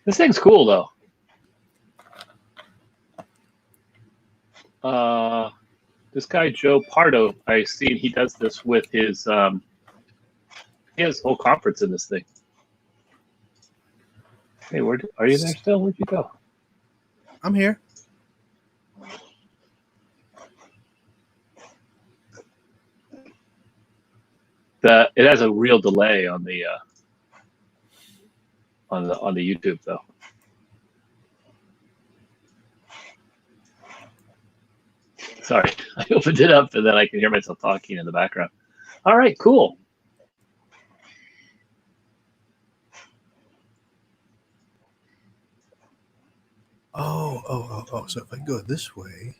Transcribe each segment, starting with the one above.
This thing's cool, though. This guy, Joe Pardo, I see he does this with his, he has a whole conference in this thing. Hey, are you there still? Where'd you go? I'm here. It has a real delay on the YouTube, though. Sorry, I opened it up and then I can hear myself talking in the background. All right, cool. Oh. So if I go this way.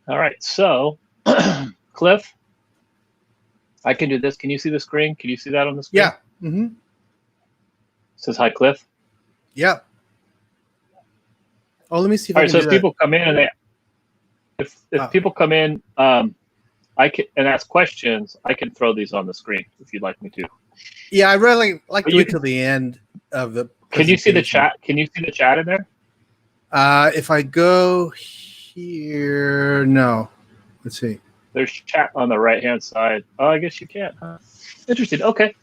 All right, so Cliff, I can do this. Can you see the screen? Can you see that on the screen? Yeah. Mm-hmm. Says hi, Cliff. Yeah. Oh, let me see if All I right, can so if people come in and if people come in, I can and ask questions. I can throw these on the screen if you'd like me to. Yeah, I really like to wait till the end of the. Can you see the chat? Can you see the chat in there? If I go here, no. Let's see. There's chat on the right-hand side. Oh, I guess you can't. Huh? Interesting. Okay.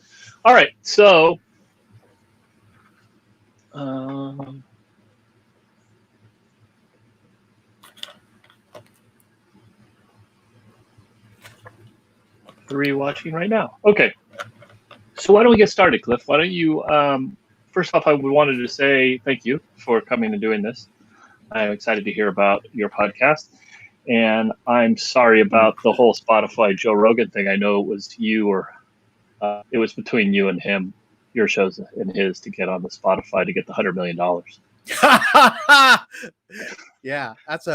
All right. So, three watching right now. Okay. So why don't we get started, Cliff? Why don't you? First off, I wanted to say thank you for coming and doing this. I'm excited to hear about your podcast. And I'm sorry about the whole Spotify Joe Rogan thing. I know it was you or it was between you and him, your shows and his, to get on the Spotify to get the $100 million. Yeah, that's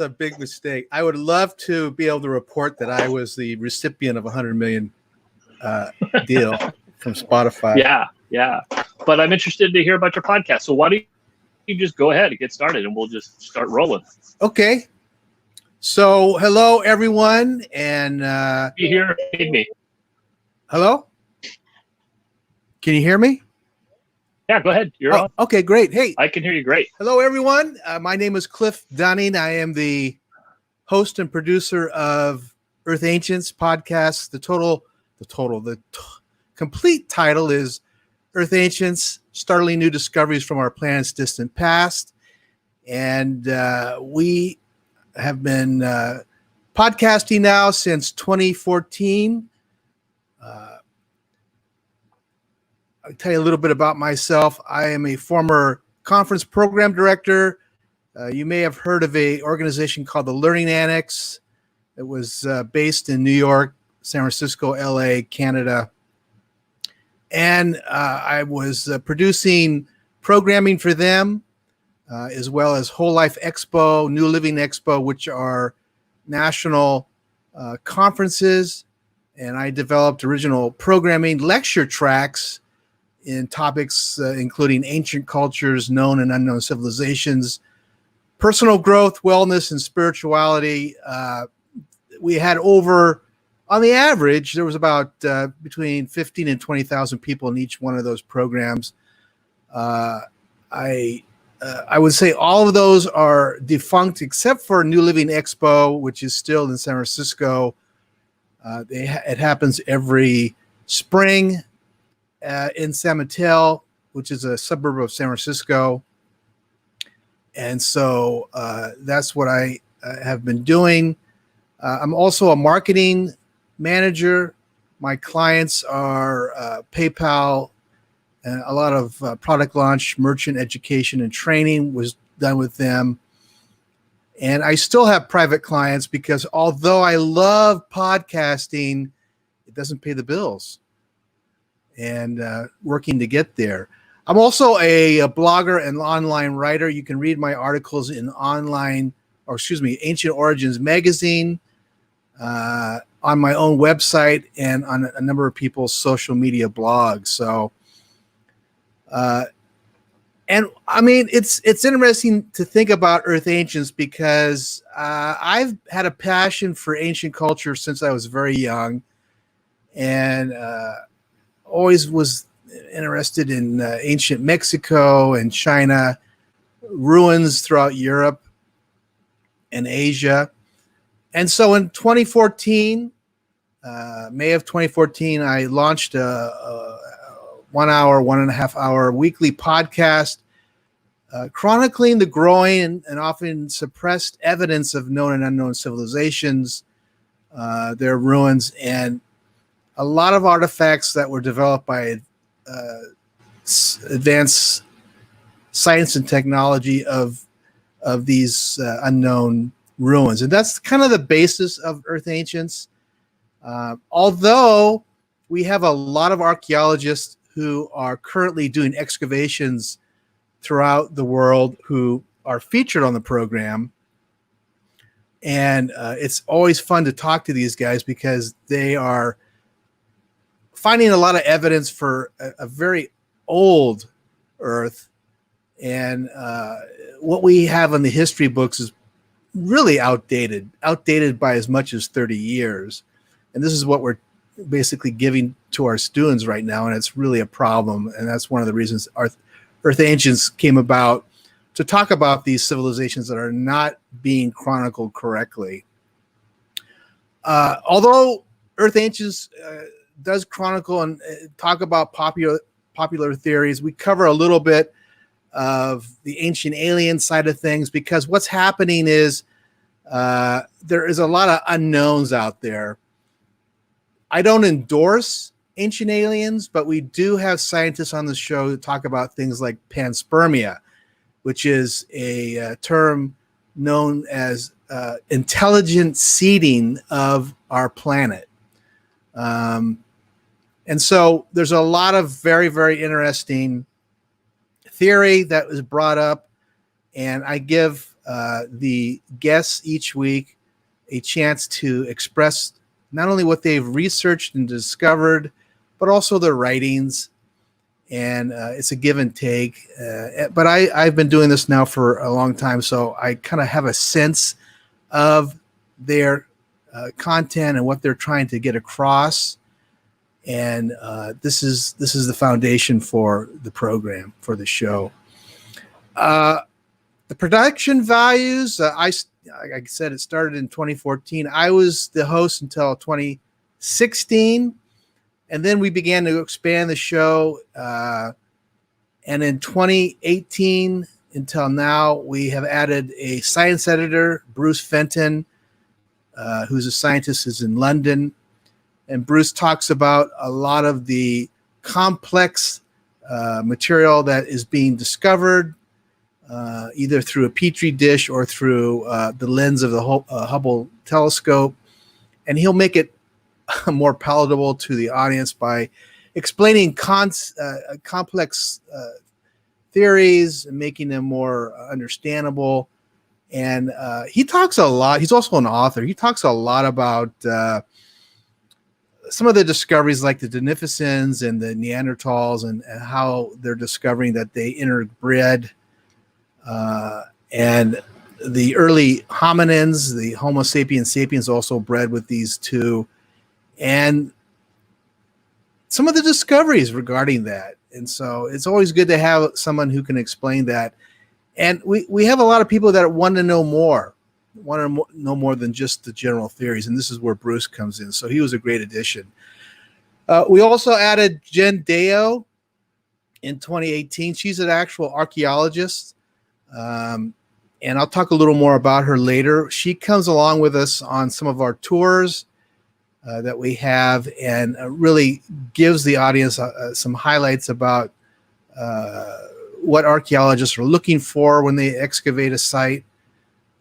a big mistake. I would love to be able to report that I was the recipient of $100 million deal from Spotify. Yeah. But I'm interested to hear about your podcast. So why don't you just go ahead and get started and we'll just start rolling. Okay. So, hello, everyone. And you hear me? Hello? Can you hear me? Yeah, go ahead. You're on. Okay, great. Hey. I can hear you great. Hello, everyone. My name is Cliff Dunning. I am the host and producer of Earth Ancients podcast. The complete title is Earth Ancients, Startling New Discoveries from Our Planet's Distant Past. And we have been podcasting now since 2014. I'll tell you a little bit about myself. I am a former conference program director. You may have heard of an organization called the Learning Annex. It was based in New York, San Francisco, LA, Canada. And I was producing programming for them, as well as Whole Life Expo, New Living Expo, which are national conferences. And I developed original programming lecture tracks in topics including ancient cultures, known and unknown civilizations, personal growth, wellness, and spirituality. We had on the average, there was about between 15 and 20,000 people in each one of those programs. I would say all of those are defunct except for New Living Expo, which is still in San Francisco. It happens every spring in San Mateo, which is a suburb of San Francisco. And so that's what I have been doing. I'm also a marketing manager. My clients are PayPal, and a lot of product launch, merchant education, and training was done with them. And I still have private clients because although I love podcasting, it doesn't pay the bills. And working to get there. I'm also a blogger and online writer. You can read my articles in Ancient Origins magazine, on my own website, and on a number of people's social media blogs. So, and I mean, it's interesting to think about Earth Ancients because I've had a passion for ancient culture since I was very young, and always was interested in ancient Mexico and China, ruins throughout Europe and Asia. And so in 2014, May of 2014, I launched a 1.5 hour weekly podcast chronicling the growing and often suppressed evidence of known and unknown civilizations, their ruins, and a lot of artifacts that were developed by advanced science and technology of these unknown ruins. And that's kind of the basis of Earth Ancients. Although we have a lot of archaeologists who are currently doing excavations throughout the world who are featured on the program. And it's always fun to talk to these guys because they are finding a lot of evidence for a very old Earth. And what we have in the history books is really outdated by as much as 30 years. And this is what we're basically giving to our students right now. And it's really a problem. And that's one of the reasons Earth Ancients came about, to talk about these civilizations that are not being chronicled correctly. Although Earth Ancients does chronicle and talk about popular theories, we cover a little bit of the ancient alien side of things, because what's happening is there is a lot of unknowns out there. I don't endorse ancient aliens, but we do have scientists on the show who talk about things like panspermia, which is a term known as intelligent seeding of our planet. And so there's a lot of very, very interesting theory that was brought up, and I give the guests each week a chance to express not only what they've researched and discovered, but also their writings. And it's a give and take. But I've been doing this now for a long time, so I kind of have a sense of their content and what they're trying to get across. And this is the foundation for the program, for the show. The production values, like I said, it started in 2014. I was the host until 2016. And then we began to expand the show. And in 2018 until now, we have added a science editor, Bruce Fenton, who's a scientist, is in London. And Bruce talks about a lot of the complex material that is being discovered, either through a petri dish or through the lens of the Hubble telescope. And he'll make it more palatable to the audience by explaining complex theories and making them more understandable. And he talks a lot. He's also an author. He talks a lot about some of the discoveries, like the Denisovans and the Neanderthals, and how they're discovering that they interbred. And the early hominins, the Homo sapiens sapiens, also bred with these two. And some of the discoveries regarding that. And so it's always good to have someone who can explain that. And we have a lot of people that want to know more than just the general theories. And this is where Bruce comes in. So he was a great addition. We also added Jen Deo in 2018. She's an actual archaeologist. And I'll talk a little more about her later. She comes along with us on some of our tours that we have, and really gives the audience some highlights about what archaeologists are looking for when they excavate a site.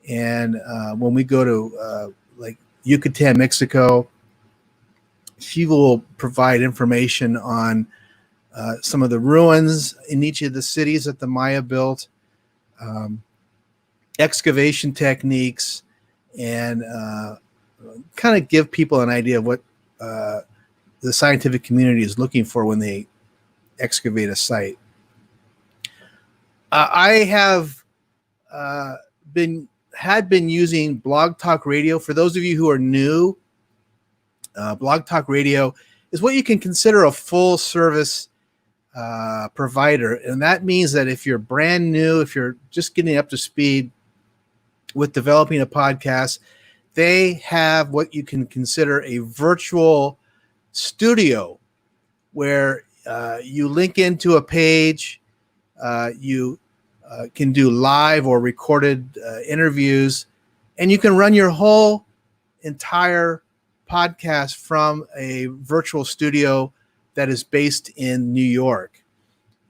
And when we go to like Yucatan, Mexico, she will provide information on some of the ruins in each of the cities that the Maya built, excavation techniques, and kind of give people an idea of what the scientific community is looking for when they excavate a site. I have been using BlogTalk Radio. For those of you who are new, BlogTalk Radio is what you can consider a full service provider. And that means that if you're brand new, if you're just getting up to speed with developing a podcast, they have what you can consider a virtual studio where you link into a page, you can do live or recorded interviews, and you can run your whole entire podcast from a virtual studio that is based in New York.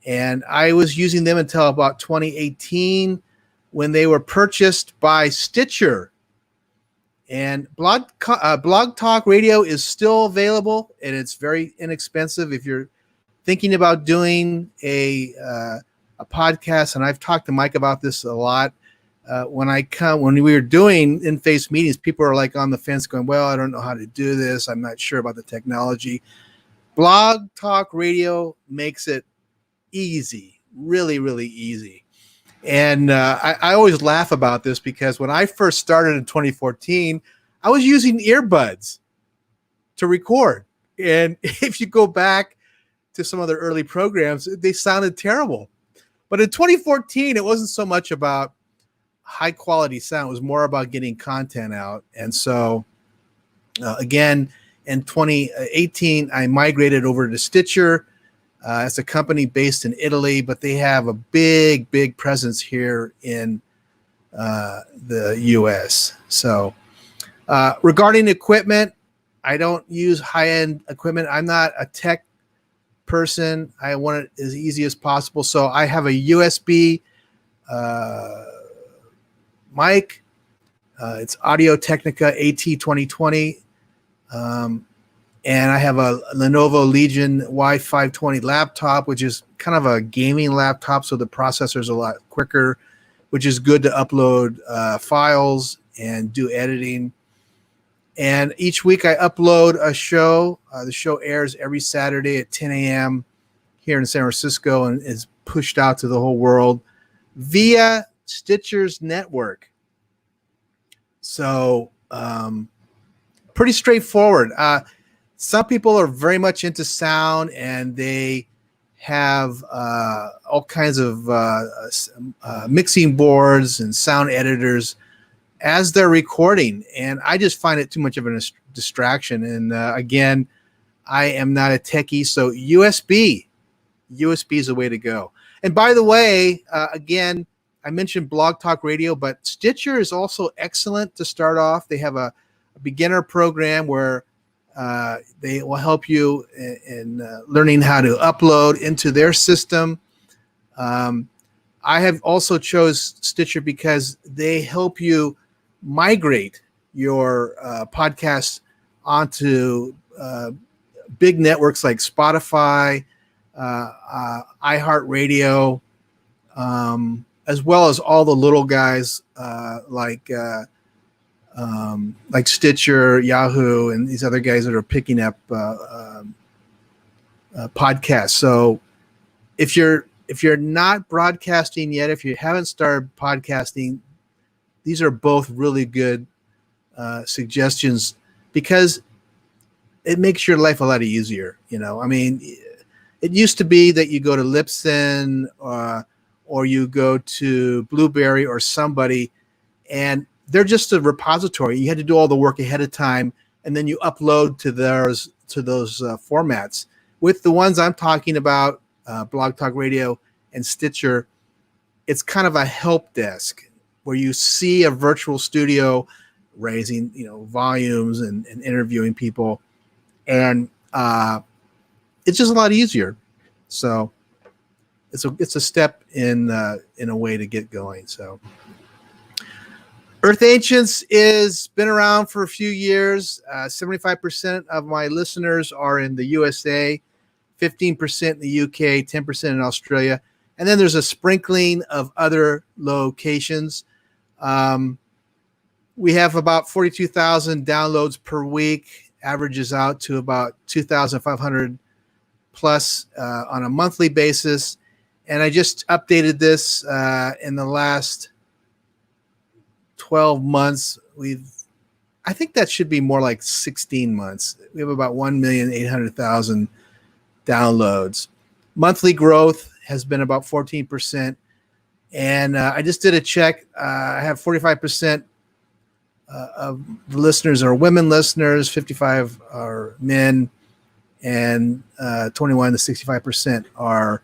And I was using them until about 2018 when they were purchased by Stitcher. And BlogTalk Radio is still available, and it's very inexpensive if you're thinking about doing a podcast. And I've talked to Mike about this a lot. When we were doing in-face meetings, people are like on the fence going, well, I don't know how to do this. I'm not sure about the technology. BlogTalk Radio makes it easy, really, really easy. And I always laugh about this because when I first started in 2014, I was using earbuds to record. And if you go back to some of the early programs, they sounded terrible. But in 2014, it wasn't so much about high quality sound. It was more about getting content out. And so, again, in 2018, I migrated over to Stitcher. It's a company based in Italy, but they have a big, big presence here in the U.S. So regarding equipment, I don't use high-end equipment. I'm not a tech person. I want it as easy as possible. So I have a USB mic. It's Audio-Technica AT2020. And I have a Lenovo Legion Y520 laptop, which is kind of a gaming laptop, so the processor is a lot quicker, which is good to upload files and do editing. And each week I upload a show. The show airs every Saturday at 10 a.m. here in San Francisco and is pushed out to the whole world via Stitcher's network. So pretty straightforward. Some people are very much into sound, and they have all kinds of mixing boards and sound editors as they're recording. And I just find it too much of a distraction. And again, I am not a techie, so USB is the way to go. And by the way, again, I mentioned BlogTalk Radio, but Stitcher is also excellent to start off. They have a beginner program where they will help you in learning how to upload into their system. I have also chose Stitcher because they help you migrate your podcast onto big networks like Spotify, iHeartRadio, as well as all the little guys like Stitcher, Yahoo, and these other guys that are picking up podcasts. So if you're not broadcasting yet, if you haven't started podcasting, these are both really good suggestions because it makes your life a lot easier. I mean, it used to be that you go to Libsyn or you go to Blueberry or somebody, and they're just a repository. You had to do all the work ahead of time, and then you upload to those formats. With the ones I'm talking about, BlogTalk Radio and Stitcher, it's kind of a help desk where you see a virtual studio raising, volumes and interviewing people, and it's just a lot easier. So it's a step in a way to get going. So. Earth Ancients is been around for a few years. 75% of my listeners are in the USA. 15% in the UK, 10% in Australia. And then there's a sprinkling of other locations. We have about 42,000 downloads per week, averages out to about 2,500 plus on a monthly basis. And I just updated this in the last 12 months. I think that should be more like 16 months. We have about 1,800,000 downloads. Monthly growth has been about 14%. And I just did a check. I have 45% of the listeners are women listeners, 55 are men, and 21 to 65% are,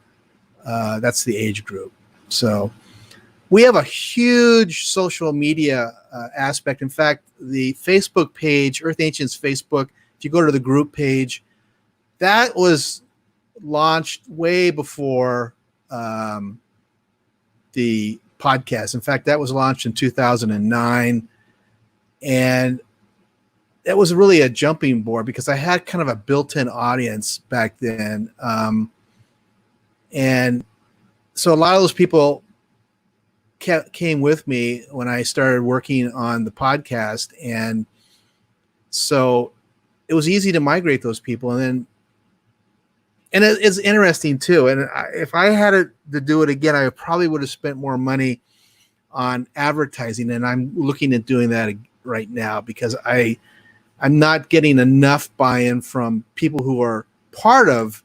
that's the age group. So we have a huge social media aspect. In fact, the Facebook page, Earth Ancients Facebook, if you go to the group page, that was launched way before the podcast. In fact, that was launched in 2009. And that was really a jumping board because I had kind of a built-in audience back then. And so a lot of those people came with me when I started working on the podcast. And so it was easy to migrate those people. And it's interesting too. And if I had to do it again, I probably would have spent more money on advertising. And I'm looking at doing that right now because I'm not getting enough buy-in from people who are part of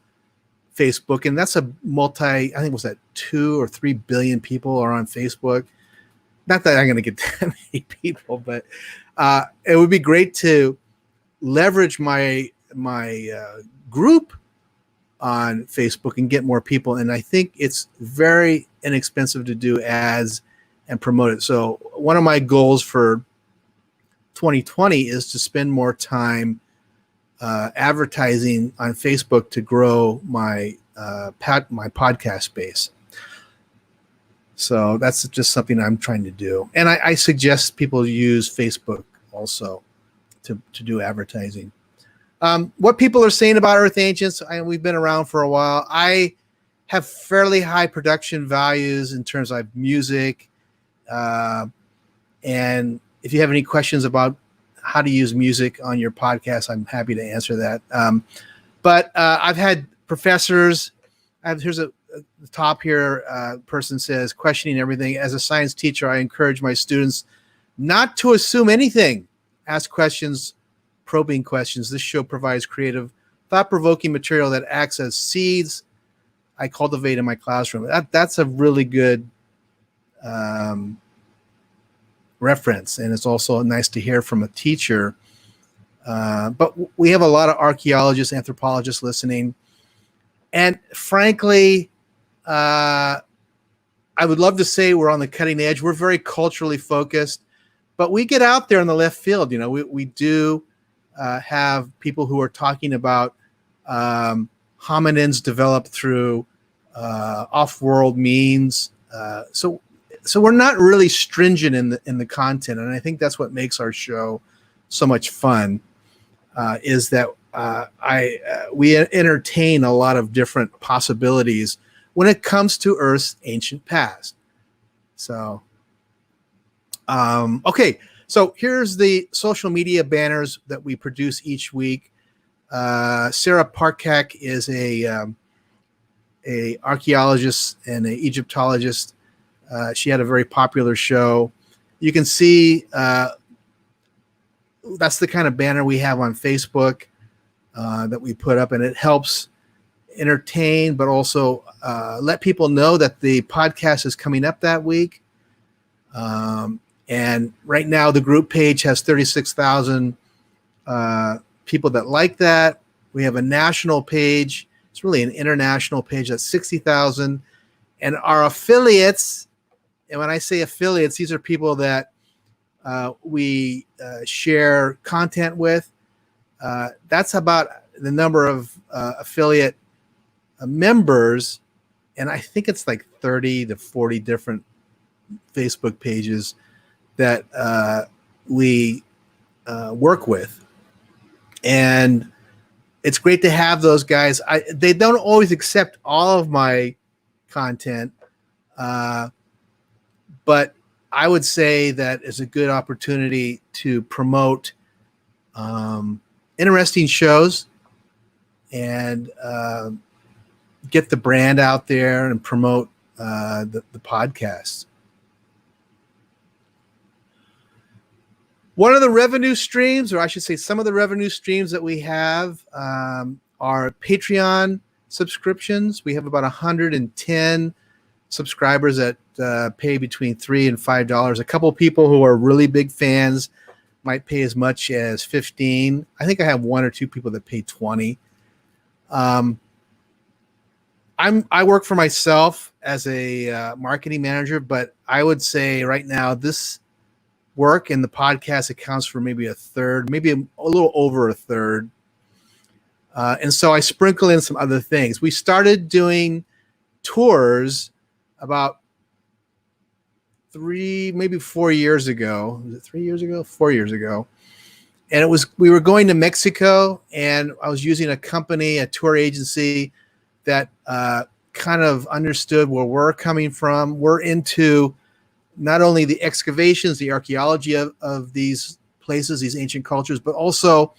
Facebook. And that's I think it was that 2 or 3 billion people are on Facebook. Not that I'm going to get that many people, but it would be great to leverage my group on Facebook and get more people. And I think it's very inexpensive to do ads and promote it. So one of my goals for 2020 is to spend more time advertising on Facebook to grow my my podcast base. So that's just something I'm trying to do. And I suggest people use Facebook also to do advertising. What people are saying about Earth Ancients, we've been around for a while. I have fairly high production values in terms of music. And if you have any questions about how to use music on your podcast, I'm happy to answer that. But I've had professors. Here's the top here. Person says, questioning everything. As a science teacher, I encourage my students not to assume anything. Ask questions, probing questions. This show provides creative, thought-provoking material that acts as seeds I cultivate in my classroom. That's a really good reference, and it's also nice to hear from a teacher. But we have a lot of archaeologists, anthropologists listening, and frankly, I would love to say we're on the cutting edge. We're very culturally focused, but we get out there in the left field. You know, we do have people who are talking about hominins developed through off-world means. So we're not really stringent in the content, and I think that's what makes our show so much fun. Is that we entertain a lot of different possibilities when it comes to Earth's ancient past. So, okay, so here's the social media banners that we produce each week. Sarah Parkak is a archaeologist and an Egyptologist. She had a very popular show. You can see that's the kind of banner we have on Facebook that we put up, and it helps entertain, but also let people know that the podcast is coming up that week. And right now, the group page has 36,000 people that like that. We have a national page. It's really an international page that's 60,000. And our affiliates, and when I say affiliates, these are people that we share content with. That's about the number of affiliate members, and I think it's like 30 to 40 different Facebook pages that we work with. And it's great to have those guys. They don't always accept all of my content, but I would say that is a good opportunity to promote interesting shows and get the brand out there and promote the podcast. One of the revenue streams, or I should say some of the revenue streams that we have are Patreon subscriptions. We have about 110 subscribers that pay between $3 and $5. A couple of people who are really big fans might pay as much as $15. I think I have one or two people that pay $20. I work for myself as a marketing manager, but I would say right now this work in the podcast accounts for maybe a third, maybe a little over a third. And so I sprinkle in some other things. We started doing tours about 4 years ago. Was it 3 years ago? 4 years ago. And we were going to Mexico, and I was using a company, a tour agency that kind of understood where we're coming from. We're into not only the excavations, the archaeology of these places, these ancient cultures, but also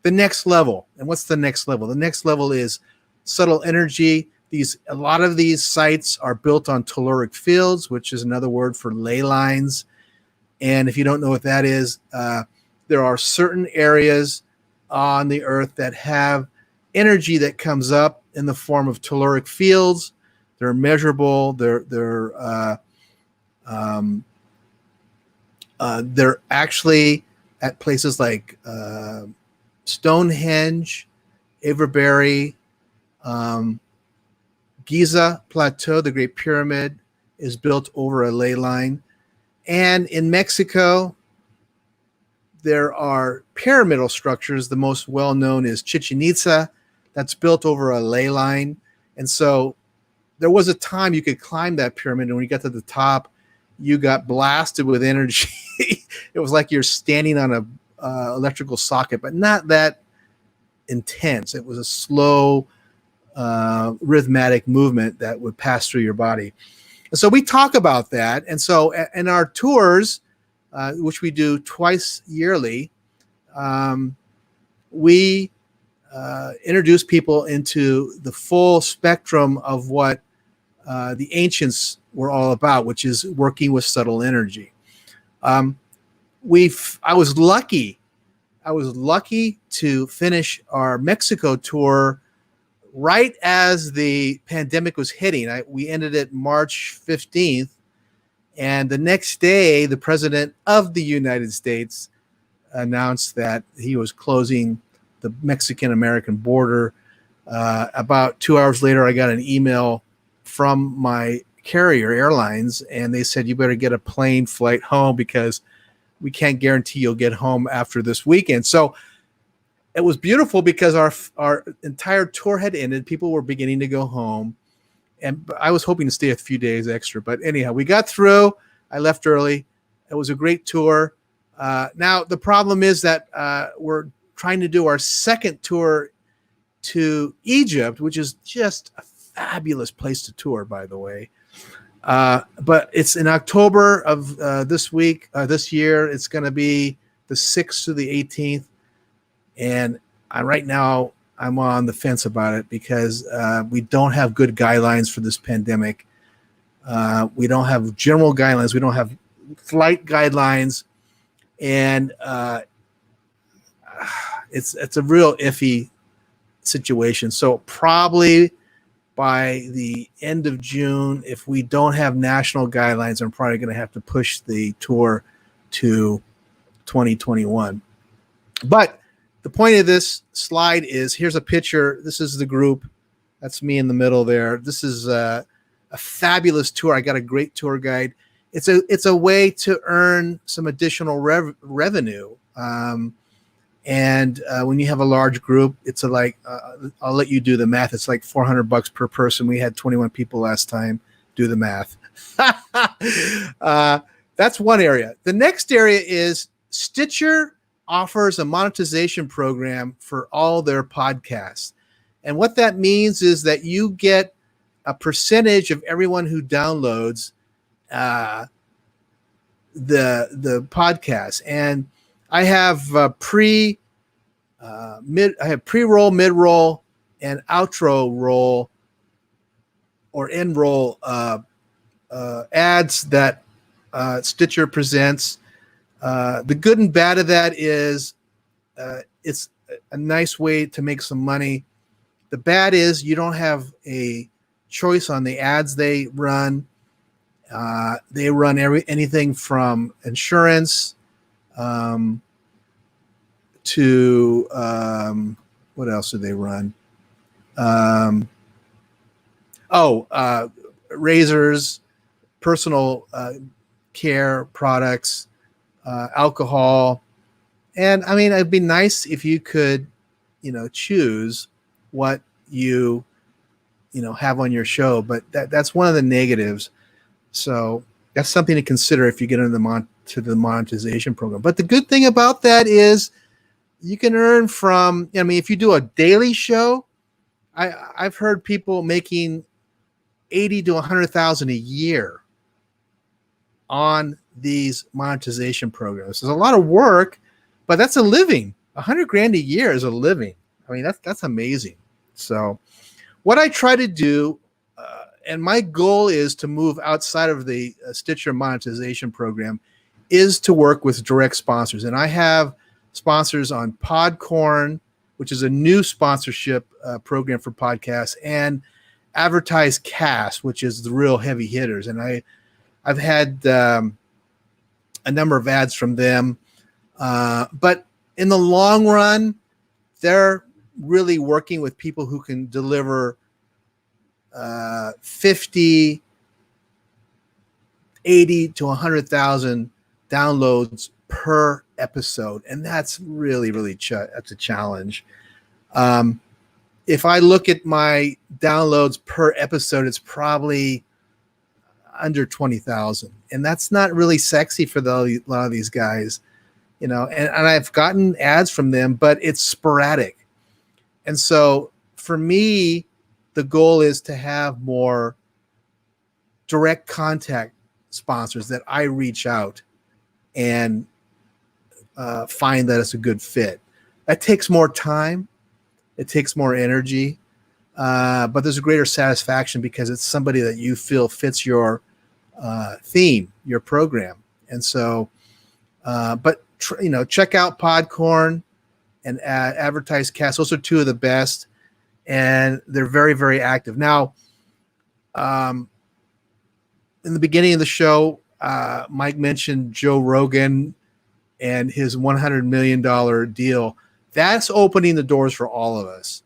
the next level. And what's the next level? The next level is subtle energy. A lot of these sites are built on telluric fields, which is another word for ley lines. And if you don't know what that is, there are certain areas on the earth that have energy that comes up in the form of telluric fields. They're measurable. They're actually at places like Stonehenge, Avebury, Giza Plateau, the Great Pyramid, is built over a ley line. And in Mexico, there are pyramidal structures. The most well-known is Chichen Itza, that's built over a ley line. And so there was a time you could climb that pyramid, and when you got to the top, you got blasted with energy. It was like you're standing on a electrical socket, but not that intense. It was a slow, rhythmic movement that would pass through your body. And so we talk about that. And so in our tours, which we do twice yearly, we introduce people into the full spectrum of what the ancients were all about, which is working with subtle energy. I was lucky to finish our Mexico tour right as the pandemic was hitting. We ended it March 15th, and the next day, the president of the United States announced that he was closing the Mexican-American border. About 2 hours later, I got an email from my carrier airlines, and they said, you better get a plane flight home because we can't guarantee you'll get home after this weekend. So it was beautiful because our entire tour had ended. People were beginning to go home, and I was hoping to stay a few days extra. But anyhow, we got through. I left early. It was a great tour. Now, the problem is that we're trying to do our second tour to Egypt, which is just a fabulous place to tour, by the way. But it's in October of this year. It's going to be the 6th to the 18th. And right now I'm on the fence about it because we don't have good guidelines for this pandemic. We don't have general guidelines. We don't have flight guidelines. And it's a real iffy situation. So probably by the end of June, if we don't have national guidelines, I'm probably going to have to push the tour to 2021. But the point of this slide is, here's a picture. This is the group. That's me in the middle there. This is a fabulous tour. I got a great tour guide. It's a way to earn some additional revenue. And when you have a large group, it's I'll let you do the math. It's like $400 per person. We had 21 people last time. Do the math. That's one area. The next area is Stitcher, offers a monetization program for all their podcasts. And what that means is that you get a percentage of everyone who downloads the podcast. And I have pre-roll, mid-roll, and outro roll or end roll ads that Stitcher presents. The good and bad of that is it's a nice way to make some money. The bad is you don't have a choice on the ads they run. They run anything from insurance to what else do they run? Razors, personal care products, alcohol. And I mean, it'd be nice if you could, choose what you have on your show, but that's one of the negatives. So that's something to consider if you get into the monetization program. But the good thing about that is you can earn from, if you do a daily show, I've heard people making 80 to 100,000 a year on these monetization programs. There's a lot of work, but that's a living. 100 grand a year is a living. I mean, that's amazing. So what I try to do, and my goal is to move outside of the Stitcher monetization program, is to work with direct sponsors. And I have sponsors on Podcorn, which is a new sponsorship program for podcasts, and Advertise Cast, which is the real heavy hitters. And I've had a number of ads from them. But in the long run, they're really working with people who can deliver 50, 80 to 100,000 downloads per episode. And that's really, really that's a challenge. If I look at my downloads per episode, it's probably under 20,000. And that's not really sexy for a lot of these guys, and I've gotten ads from them, but it's sporadic. And so for me, the goal is to have more direct contact sponsors that I reach out and find that it's a good fit. That takes more time. It takes more energy, but there's a greater satisfaction because it's somebody that you feel fits your theme, your program. And so, check out Podcorn and Advertise Cast. Those are two of the best, and they're very, very active. Now, in the beginning of the show, Mike mentioned Joe Rogan and his $100 million deal. That's opening the doors for all of us.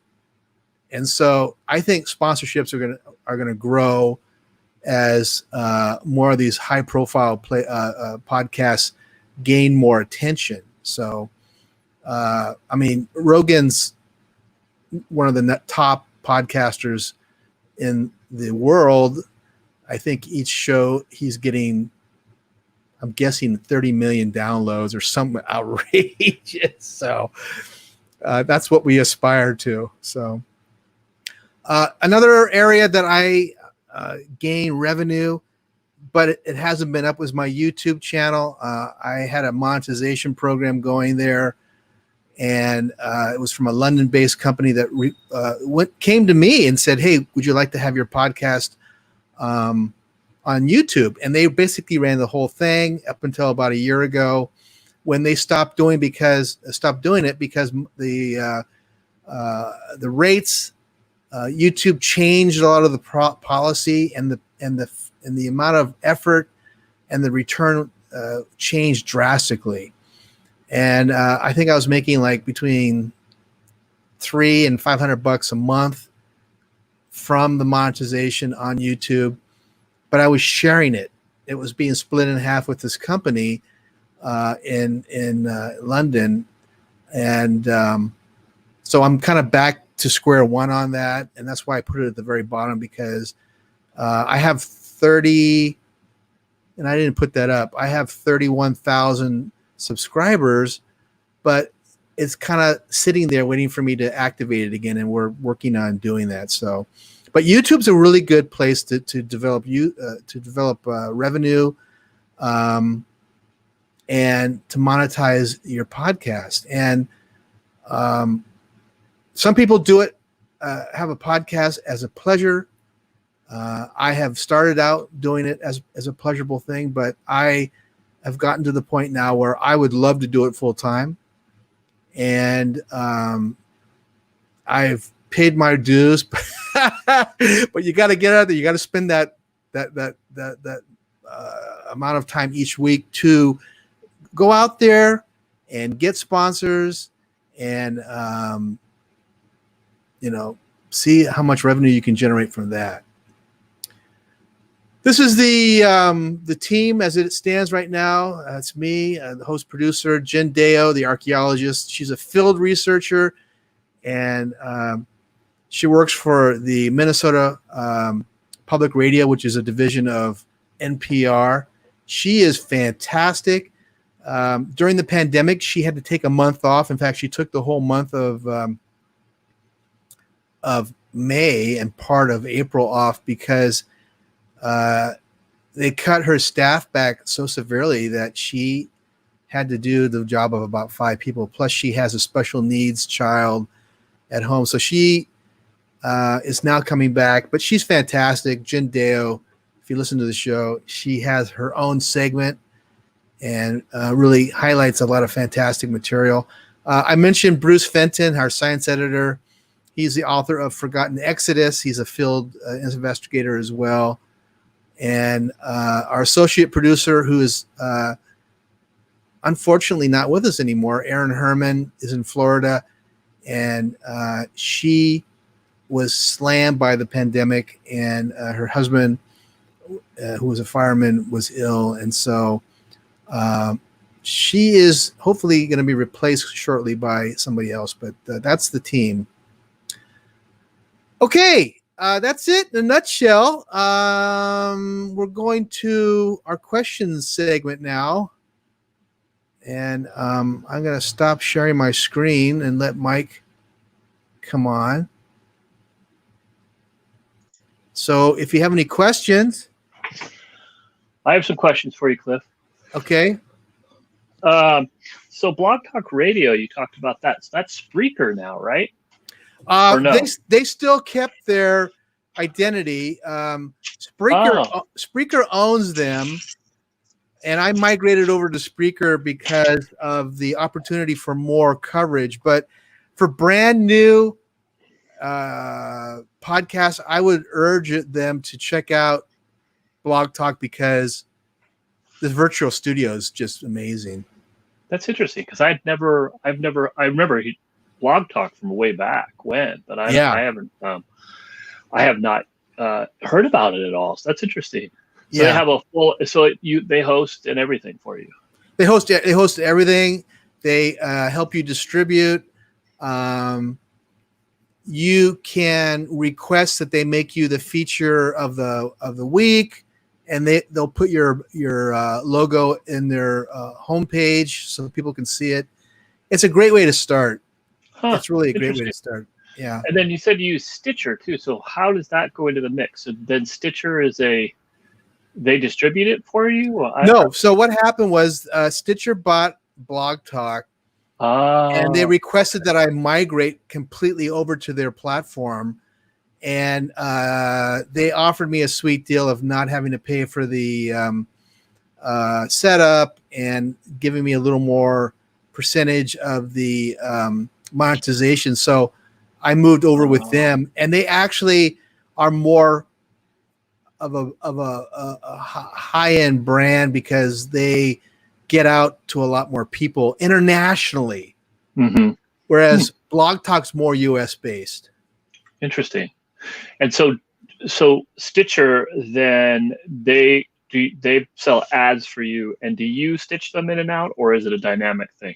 And so I think sponsorships are going to grow as more of these high profile podcasts gain more attention. So, Rogan's one of the top podcasters in the world. I think each show he's getting, I'm guessing 30 million downloads or something outrageous. So that's what we aspire to. So another area that I gain revenue, but it hasn't been up, was my YouTube channel. I had a monetization program going there, and it was from a London-based company that came to me and said, "Hey, would you like to have your podcast on YouTube?" And they basically ran the whole thing up until about a year ago, when they stopped doing it because the rates, YouTube changed a lot of the policy, and the amount of effort and the return changed drastically. And I think I was making like between $300 and $500 a month from the monetization on YouTube, but I was sharing it. It was being split in half with this company in London, and so I'm kind of back to square one on that, and that's why I put it at the very bottom, because I have 30, and I didn't put that up. I have 31,000 subscribers, but it's kind of sitting there waiting for me to activate it again, and we're working on doing that. So, but YouTube's a really good place to develop revenue, and to monetize your podcast. And some people do it, have a podcast as a pleasure. I have started out doing it as a pleasurable thing, but I have gotten to the point now where I would love to do it full time. And I've paid my dues, but you got to get out there. You got to spend that amount of time each week to go out there and get sponsors and see how much revenue you can generate from that. This is the team as it stands right now. It's me, the host producer, Jen Deo, the archaeologist. She's a field researcher, and she works for the Minnesota Public Radio, which is a division of NPR. She is fantastic. During the pandemic, she had to take a month off. In fact, she took the whole month of May and part of April off because they cut her staff back so severely that she had to do the job of about 5 people. Plus, she has a special needs child at home. So she is now coming back, but she's fantastic. Jen Deo, if you listen to the show, she has her own segment and really highlights a lot of fantastic material. I mentioned Bruce Fenton, our science editor. He's the author of Forgotten Exodus. He's a field investigator as well. And our associate producer, who is unfortunately not with us anymore, Erin Herman, is in Florida. And she was slammed by the pandemic, and her husband, who was a fireman, was ill. And so she is hopefully going to be replaced shortly by somebody else. But that's the team. Okay. That's it in a nutshell. We're going to our questions segment now. And I'm going to stop sharing my screen and let Mike come on. So if you have any questions. I have some questions for you, Cliff. Okay. So BlogTalk Radio, you talked about that. So that's Spreaker now, right? Or no? They still kept their identity. Spreaker owns them, and I migrated over to Spreaker because of the opportunity for more coverage. But for brand new podcasts, I would urge them to check out BlogTalk because the virtual studio is just amazing. That's interesting because I remember BlogTalk from way back when, but I have not heard about it at all. So that's interesting. So they have a full. So they host and everything for you. They host everything. They help you distribute. You can request that they make you the feature of the week, and they'll put your logo in their homepage so people can see it. It's a great way to start. It's really a great way to start. Yeah. And then you said you use Stitcher too. So how does that go into the mix? So then Stitcher they distribute it for you? No. So what happened was Stitcher bought BlogTalk, and they requested that I migrate completely over to their platform. And they offered me a sweet deal of not having to pay for the setup and giving me a little more percentage of the monetization. So I moved over with them, and they actually are more of a high-end brand because they get out to a lot more people internationally. Mm-hmm. Whereas BlogTalk's more US based. Interesting. And so Stitcher, then they sell ads for you, and do you stitch them in and out, or is it a dynamic thing?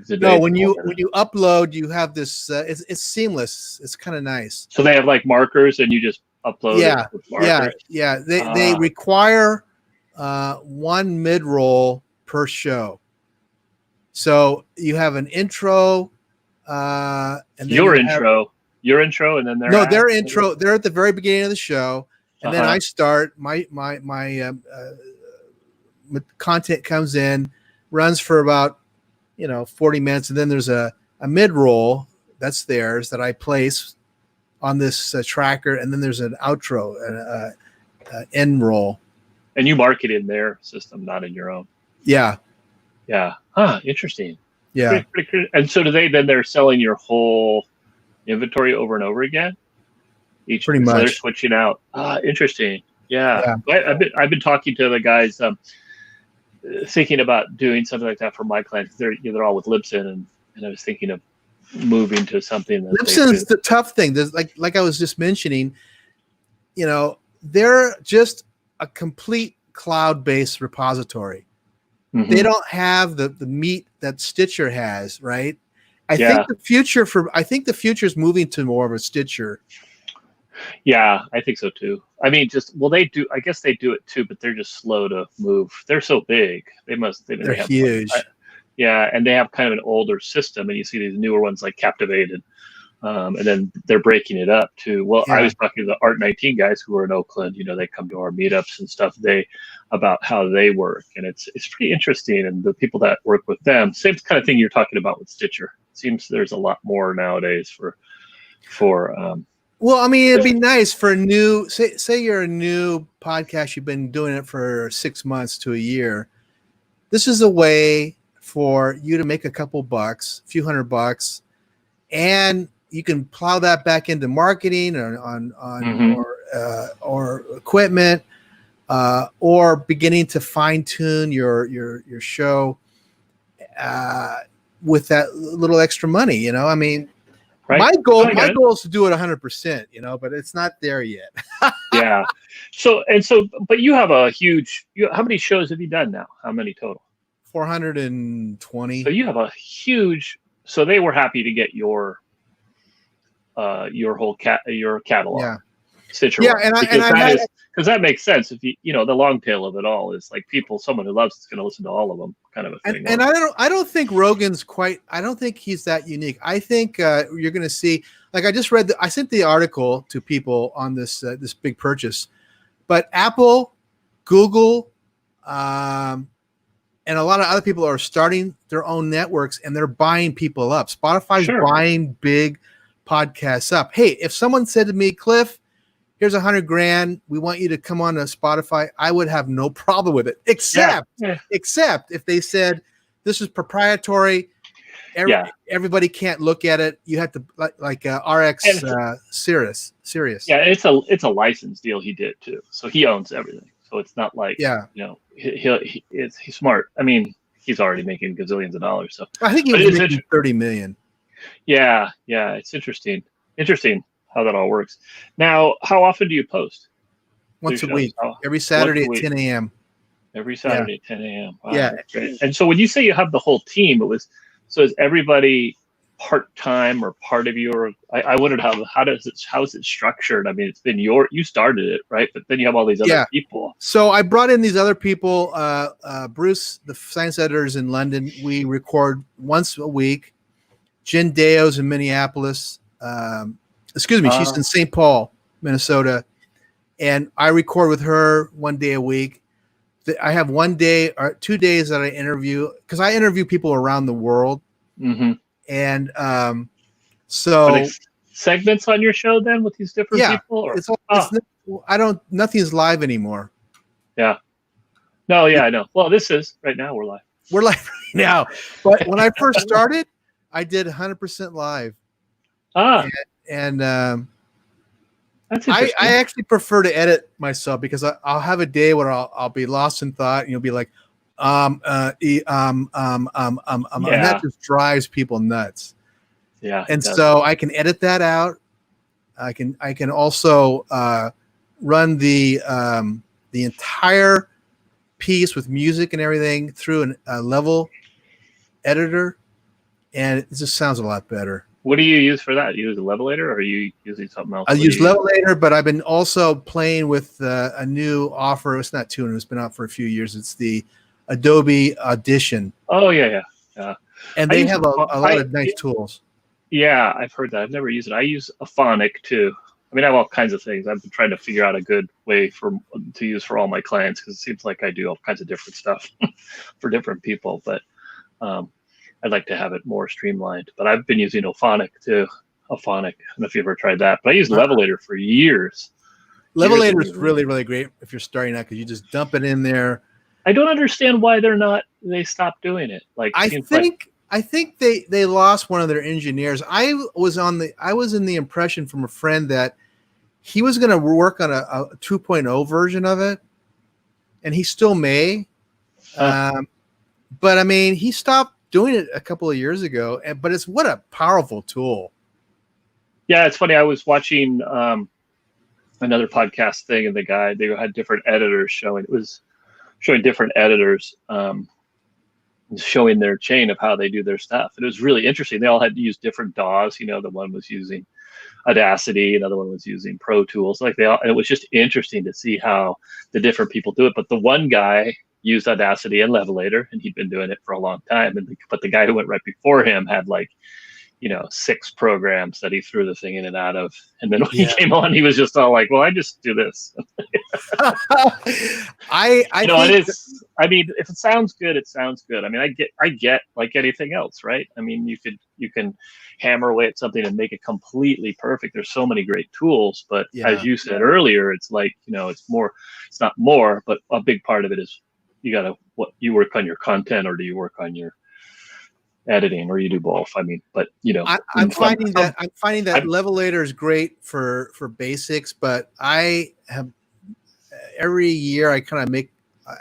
No, when you upload, you have this. It's seamless. It's kind of nice. So they have like markers, and you just upload. Yeah, yeah. They require one mid-roll per show. So you have an intro, and then your intro, and then their intro. They're at the very beginning of the show, and then I start my content comes in, runs for about 40 minutes, and then there's a mid roll that's theirs that I place on this tracker, and then there's an outro and end roll. And you market in their system, not in your own. Yeah. Interesting. Yeah. Pretty. And so they're selling your whole inventory over and over again? Pretty much. They're switching out. Interesting. Yeah. I've been talking to the guys, thinking about doing something like that for my clients. They're all with Libsyn, and I was thinking of moving to something that Libsyn's the tough thing. There's like I was just mentioning, they're just a complete cloud-based repository. Mm-hmm. They don't have the meat that Stitcher has, right? I think the future is moving to more of a Stitcher. Yeah, I think so too. I mean, they do. I guess they do it too, but they're just slow to move. They're so big. They're huge. And they have kind of an older system, and you see these newer ones like Captivated, and then they're breaking it up too. Well, I was talking to the Art19 guys who are in Oakland. They come to our meetups and stuff. About how they work, and it's pretty interesting. And the people that work with them, same kind of thing you're talking about with Stitcher. It seems there's a lot more nowadays for. Well, I mean, it'd be nice for a new say you're a new podcast. You've been doing it for 6 months to a year. This is a way for you to make a couple bucks, a few $100, and you can plow that back into marketing or or equipment, or beginning to fine tune your show with that little extra money. I mean. Right. My goal is to do it 100%, but it's not there yet. Yeah. But you have how many shows have you done now? How many total? 420. So you have so they were happy to get your whole your catalog. Yeah. Stitcher. Yeah. Because that makes sense. If the long tail of it all is like someone who loves it's going to listen to all of them, kind of a thing. And I don't think Rogan's I don't think he's that unique. I think you're going to see, like I just read, I sent the article to people on this big purchase, but Apple, Google, and a lot of other people are starting their own networks, and they're buying people up. Spotify's buying big podcasts up. Hey, if someone said to me, Cliff, here's $100,000. We want you to come on to Spotify. I would have no problem with it, except if they said this is proprietary. Everybody can't look at it. You have to like RX Sirius. Yeah, it's a license deal he did too. So he owns everything. So it's not like he's smart. I mean, he's already making gazillions of dollars. So I think he was making $30 million. Yeah, it's interesting. How that all works. Now, how often do you post? Once a week. Every Saturday at 10 a.m. Every Saturday at 10 a.m. Wow, yeah. Great. And so when you say you have the whole team, is everybody part-time or part of your, I wondered how is it structured? I mean, it's been you started it, right? But then you have all these other people. So I brought in these other people, Bruce, the science editor, is in London. We record once a week. Jen Deo's in Minneapolis. She's in St. Paul, Minnesota, and I record with her 1 day a week. I have 1 day or 2 days that I interview, because I interview people around the world. Mm-hmm. And so segments on your show then with these different people? Or? Nothing's live anymore. Yeah. No, yeah, I know. Well, this is right now we're live. We're live right now. But when I first started, I did 100% live. And that's I actually prefer to edit myself, because I'll have a day where I'll be lost in thought, and you'll be like, and that just drives people nuts. Yeah. And so I can edit that out. I can also run the entire piece with music and everything through a level editor, and it just sounds a lot better. What do you use for that? You use a Levelator, or are you using something else? I use Levelator, but I've been also playing with a new offer. It's not too new. It's been out for a few years. It's the Adobe Audition. Oh, yeah. And I they use have a lot of nice tools. Yeah, I've heard that. I've never used it. I use Aphonic too. I mean, I have all kinds of things. I've been trying to figure out a good way to use for all my clients, because it seems like I do all kinds of different stuff for different people. But I'd like to have it more streamlined. But I've been using Aphonic too. Aphonic. I don't know if you ever tried that, but I used Levelator for years. Levelator is really, really great if you're starting out, because you just dump it in there. I don't understand why they stopped doing it. I think they lost one of their engineers. I was in the impression from a friend that he was going to work on a 2.0 version of it, and he still may. But I mean, he stopped doing it a couple of years ago. But what a powerful tool. Yeah, it's funny. I was watching another podcast thing, and they had different editors showing different editors showing their chain of how they do their stuff. And it was really interesting. They all had to use different DAWs. The one was using Audacity, another one was using Pro Tools. And it was just interesting to see how the different people do it. But the one guy used Audacity and Levelator, and he'd been doing it for a long time. But the guy who went right before him had 6 programs that he threw the thing in and out of. And then when he came on, he was just all like, well, I just do this. I mean, if it sounds good, it sounds good. I mean, I get like anything else, right? I mean, you can hammer away at something and make it completely perfect. There's so many great tools, but as you said earlier, it's like, it's not more, but a big part of it is you work on your content, or do you work on your editing, or you do both? I mean, but I'm finding that Levelator is great for basics, but I have every year I kind of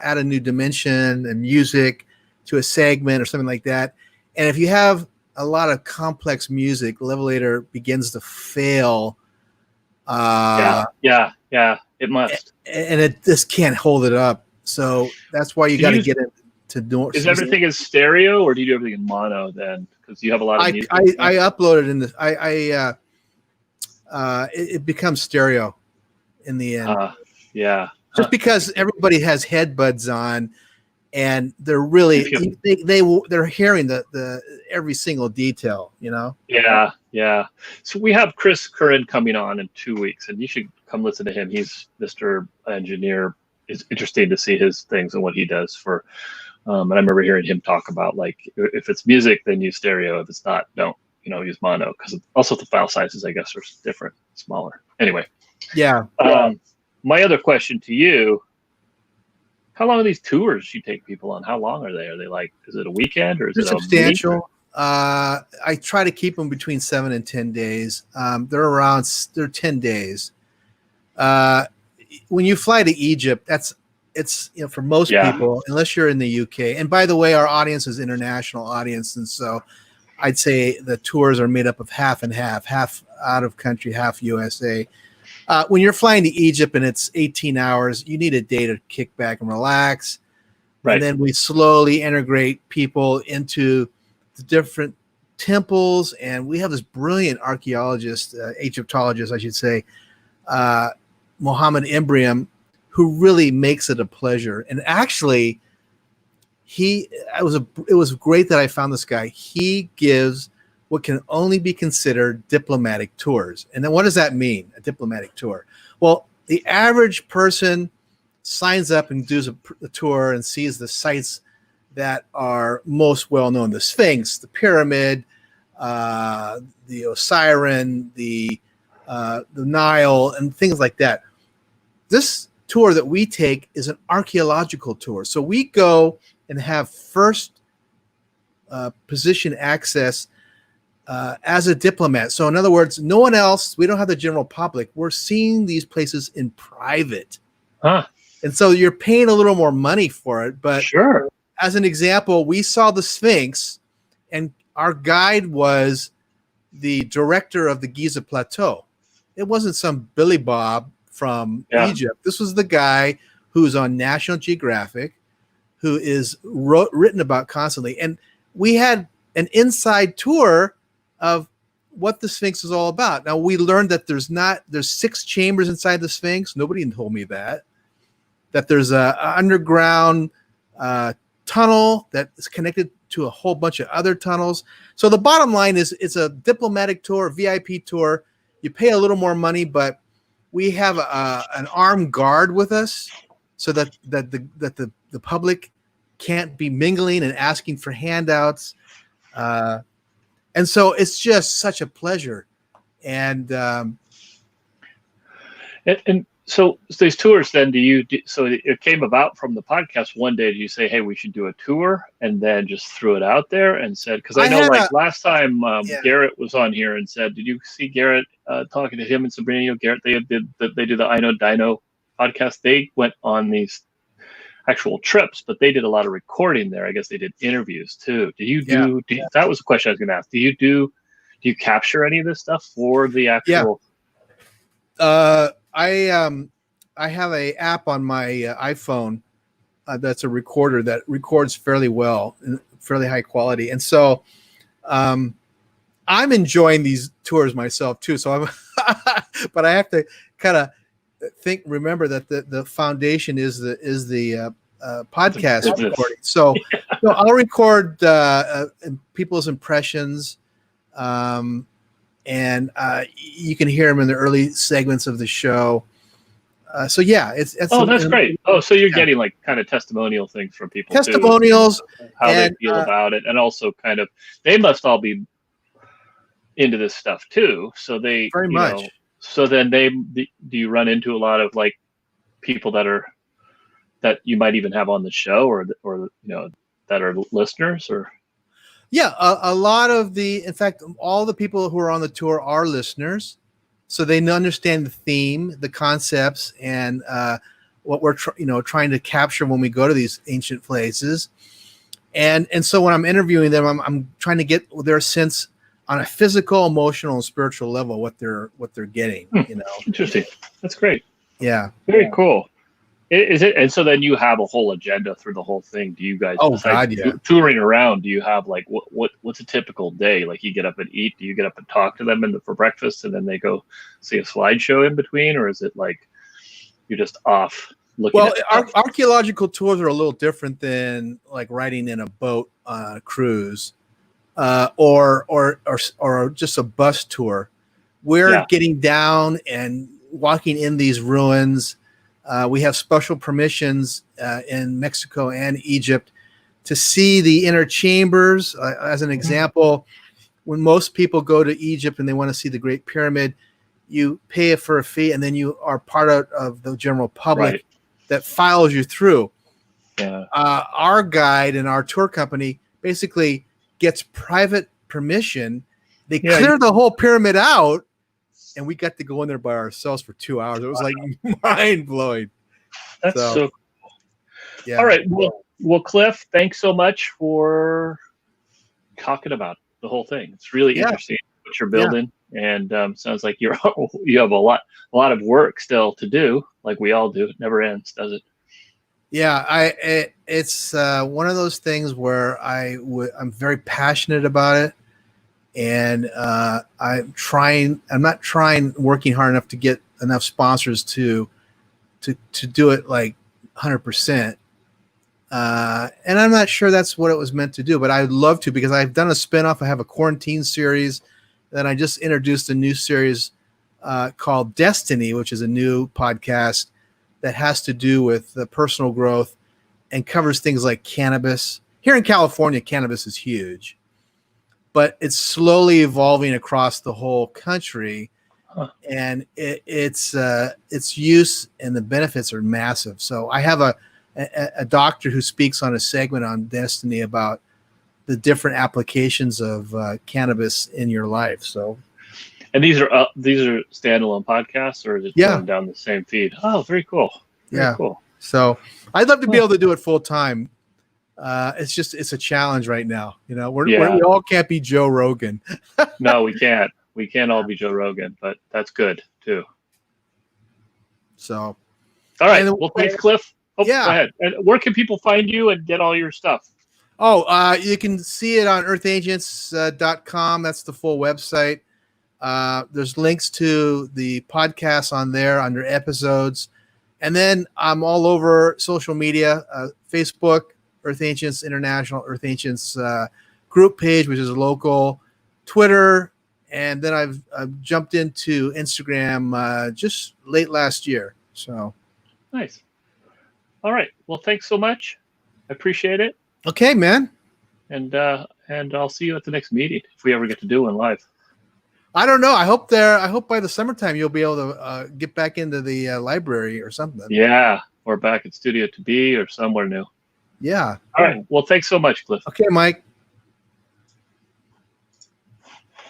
add a new dimension and music to a segment or something like that. And if you have a lot of complex music, Levelator begins to fail. Yeah, it must. And it just can't hold it up. So that's why you got to get it to do. Is everything in stereo, or do you do everything in mono then? Because you have a lot of music. I uploaded in this. It becomes stereo in the end. Yeah. Just because everybody has headbuds on, and they're really they're hearing the every single detail. Yeah. So we have Chris Curran coming on in 2 weeks, and you should come listen to him. He's Mr. Engineer. It's interesting to see his things and what he does for. And I remember hearing him talk about, like, if it's music, then use stereo. If it's not, don't use mono, because also the file sizes, I guess, are different, smaller. Anyway. Yeah. My other question to you: how long are these tours you take people on? How long are they? Are they is it a weekend, or is it substantial? I try to keep them between 7 and 10 days. They're 10 days. When you fly to Egypt, it's for most people, unless you're in the UK. And by the way, our audience is international audience, and so I'd say the tours are made up of half and half out of country, half USA. When you're flying to Egypt and it's 18 hours, you need a day to kick back and relax. Right. And then we slowly integrate people into the different temples. And we have this brilliant archaeologist, Egyptologist, I should say, Mohammed Imbrium, who really makes it a pleasure. And actually, it was great that I found this guy. He gives what can only be considered diplomatic tours. And then what does that mean, a diplomatic tour? Well, the average person signs up and does a tour and sees the sites that are most well known: the Sphinx, the pyramid, the Osirian, the Nile, and things like that. This tour that we take is an archaeological tour. So we go and have first position access as a diplomat. So in other words, no one else, we don't have the general public. We're seeing these places in private. And so you're paying a little more money for it. But sure. As an example, we saw the Sphinx, and our guide was the director of the Giza Plateau. It wasn't some Billy Bob from Egypt. This was the guy who's on National Geographic, who is written about constantly. And we had an inside tour of what the Sphinx is all about. Now, we learned that there's 6 chambers inside the Sphinx. Nobody told me that there's a underground tunnel that is connected to a whole bunch of other tunnels. So the bottom line is it's a diplomatic tour, VIP tour. You pay a little more money, but we have an armed guard with us so that the public can't be mingling and asking for handouts. And so it's just such a pleasure. And so these tours, then so it came about from the podcast one day. Do you say, hey, we should do a tour, and then just threw it out there and said, because I know last time Garrett was on here and said, did you see Garrett talking to him and Sabrina? Garrett, they do the I Know Dino podcast. They went on these actual trips, but they did a lot of recording there. I guess they did interviews too. That was a question I was going to ask. Do you capture any of this stuff for the actual? Yeah. I have a app on my iPhone that's a recorder that records fairly well and fairly high quality. And so I'm enjoying these tours myself too. So but I have to kind of remember that the foundation is the podcast recording. So I'll record people's impressions. And you can hear them in the early segments of the show. That's great. Oh, so you're getting like kind of testimonial things from people. Testimonials, too, how they feel about it, and also kind of they must all be into this stuff too. So they very much. So then do you run into a lot of like people that you might even have on the show, or that are listeners, or? Yeah, a lot of in fact, all the people who are on the tour are listeners, so they understand the theme, the concepts, and what we're trying to capture when we go to these ancient places. And so when I'm interviewing them, I'm trying to get their sense on a physical, emotional, and spiritual level what they're getting. Interesting. That's great. Yeah, very cool. Is it? And so then you have a whole agenda through the whole thing. Do you guys? Touring around, do you have like what's a typical day? Like you get up and eat. Do you get up and talk to them for breakfast, and then they go see a slideshow in between, or is it like you're just off looking? Well, archaeological tours are a little different than like riding in a boat on a cruise, or just a bus tour. We're getting down and walking in these ruins. We have special permissions in Mexico and Egypt to see the inner chambers. As an example, when most people go to Egypt and they want to see the Great Pyramid, you pay for a fee, and then you are part of the general public that files you through. Yeah. Our guide and our tour company basically gets private permission. They clear the whole pyramid out, and we got to go in there by ourselves for 2 hours. It was like mind blowing. That's so cool. Yeah. All right. Well, Cliff, thanks so much for talking about the whole thing. It's really interesting what you're building, and sounds like you have a lot of work still to do, like we all do. It never ends, does it? Yeah, it's one of those things where I'm very passionate about it. And I'm not working hard enough to get enough sponsors to do it like 100%. And I'm not sure that's what it was meant to do, but I'd love to, because I've done a spinoff. I have a quarantine series. Then I just introduced a new series called Destiny, which is a new podcast that has to do with personal growth and covers things like cannabis. Here in California, cannabis is huge, but it's slowly evolving across the whole country, and its use and the benefits are massive. So I have a doctor who speaks on a segment on Destiny about the different applications of cannabis in your life. So, and these are standalone podcasts, or is it going down the same feed? Oh, very cool. Very cool. So I'd love to be able to do it full time. It's a challenge right now. We all can't be Joe Rogan. No, we can't. We can't all be Joe Rogan, but that's good too. So, all right. Well, thanks, Cliff. Go ahead. And where can people find you and get all your stuff? You can see it on earthagents.com. That's the full website. There's links to the podcast on there under episodes. And then I'm all over social media, Facebook, Earth Ancients International, Earth Ancients group page, which is local, Twitter, and then I've jumped into Instagram just late last year. So nice. All right. Well, thanks so much. I appreciate it. Okay, man. And I'll see you at the next meeting if we ever get to do one live. I don't know. I hope by the summertime you'll be able to get back into the library or something. Yeah, or back at Studio to Be or somewhere new. Yeah. All right. Well, thanks so much, Cliff. Okay, Mike.